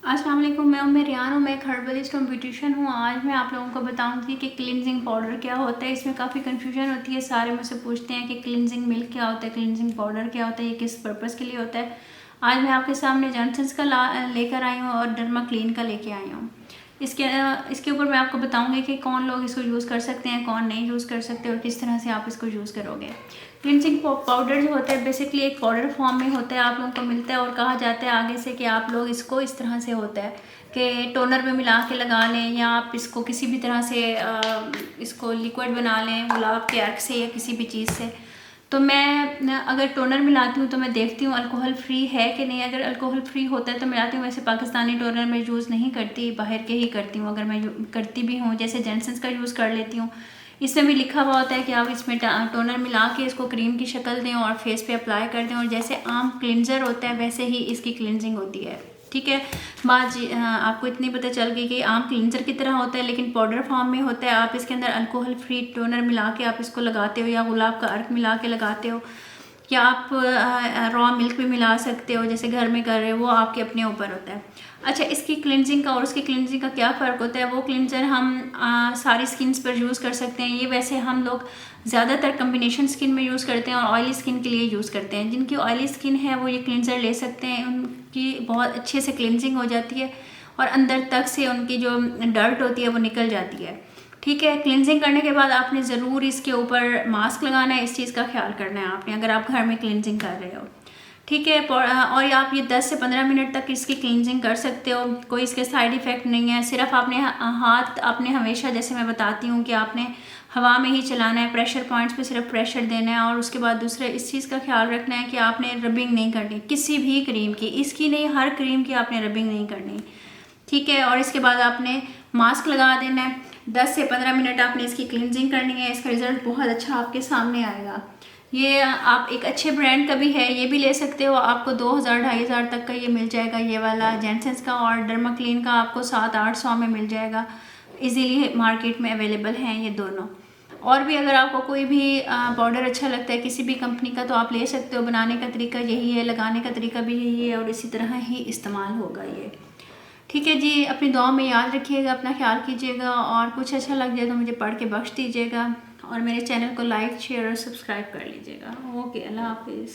अस्सलाम वालेकुम, मैं रियान हूँ। मैं एक हर्बलिस्ट और ब्यूटिशियन हूँ। आज मैं आप लोगों को बताऊंगी कि क्लिनजिंग पाउडर क्या होता है। इसमें काफ़ी कंफ्यूजन होती है। सारे मुझसे पूछते हैं कि क्लिनजिंग मिल्क क्या होता है, क्लिनजिंग पाउडर क्या होता है, ये किस पर्पज़ के लिए होता है। आज मैं आपके सामने जॉनसन्स का लेकर आई हूँ और डर्मा क्लीन का लेके आई हूँ। इसके ऊपर मैं आपको बताऊंगी कि कौन लोग इसको यूज़ कर सकते हैं, कौन नहीं यूज़ कर सकते और किस तरह से आप इसको यूज़ करोगे। क्लिनजिंग पाउडर जो होता है बेसिकली एक पाउडर फॉर्म में होता है, आप लोगों को मिलता है और कहा जाता है आगे से कि आप लोग इसको इस तरह से होता है कि टोनर में मिला के लगा लें, या आप इसको किसी भी तरह से इसको लिक्विड बना लें गुलाब के अर्क से या किसी भी चीज़ से। तो मैं अगर टोनर मिलाती हूँ तो मैं देखती हूँ अल्कोहल फ्री है कि नहीं। अगर अल्कोहल फ्री होता है तो मिलाती हूँ। वैसे पाकिस्तानी टोनर मैं यूज़ नहीं करती, बाहर के ही करती हूँ। अगर मैं करती भी हूँ जैसे जॉनसन्स का यूज़ कर लेती हूँ। इसमें भी लिखा हुआ होता है कि आप इसमें टोनर मिला के इसको क्रीम की शक्ल दें और फेस पे अप्लाई कर दें, और जैसे आम क्लिनजर होता है वैसे ही इसकी क्लिनजिंग होती है। ठीक है, बात आपको इतनी पता चल गई कि आम क्लिनजर की तरह होता है लेकिन पाउडर फॉर्म में होता है। आप इसके अंदर अल्कोहल फ्री टोनर मिला के आप इसको लगाते हो, या गुलाब का अर्क मिला के लगाते हो, या आप रॉ मिल्क भी मिला सकते हो जैसे घर में कर रहे हो, वो आपके अपने ऊपर होता है। अच्छा, इसकी क्लिनजिंग का और उसकी क्लिनजिंग का क्या फ़र्क होता है। वो क्लिनजर हम सारी स्किन्स पर यूज़ कर सकते हैं। ये वैसे हम लोग ज़्यादातर कम्बिनेशन स्किन में यूज़ करते हैं और ऑयली स्किन के लिए यूज़ करते हैं। जिनकी ऑयली स्किन है वो ये क्लिनजर ले सकते हैं, उनकी बहुत अच्छे से क्लिनजिंग हो जाती है और अंदर तक से उनकी जो डर्ट होती है वो निकल जाती है। ठीक है, क्लिनजिंग करने के बाद आपने ज़रूर इसके ऊपर मास्क लगाना है। इस चीज़ का ख्याल करना है आपने अगर आप घर में क्लिनजिंग कर रहे हो। ठीक है, और आप ये 10 से 15 मिनट तक इसकी क्लिनजिंग कर सकते हो। कोई इसके साइड इफ़ेक्ट नहीं है। सिर्फ आपने हाथ आपने हमेशा, जैसे मैं बताती हूँ कि आपने हवा में ही चलाना है, प्रेशर पॉइंट्स पे सिर्फ प्रेशर देना है। और उसके बाद दूसरा इस चीज़ का ख्याल रखना है कि आपने रबिंग नहीं करनी किसी भी क्रीम की, इसकी नहीं हर क्रीम की आपने रबिंग नहीं करनी। ठीक है, और इसके बाद आपने मास्क लगा देना है। 10 से 15 मिनट आपने इसकी क्लिनजिंग करनी है। इसका रिज़ल्ट बहुत अच्छा आपके सामने आएगा। ये आप एक अच्छे ब्रांड का भी है, ये भी ले सकते हो। आपको 2000-2500 तक का ये मिल जाएगा, ये वाला जॉनसन्स का। और डर्मा क्लीन का आपको 700-800 में मिल जाएगा। इजीली मार्केट में अवेलेबल हैं ये दोनों। और भी अगर आपको कोई भी पाउडर अच्छा लगता है किसी भी कंपनी का तो आप ले सकते हो। बनाने का तरीका यही है, लगाने का तरीका भी यही है और इसी तरह ही इस्तेमाल होगा ये। ठीक है जी, अपनी दुआ में याद रखिएगा, अपना ख्याल कीजिएगा, और कुछ अच्छा लग जाए तो मुझे पढ़ के बख्श दीजिएगा, और मेरे चैनल को लाइक शेयर और सब्सक्राइब कर लीजिएगा। ओके, अल्लाह हाफिज़।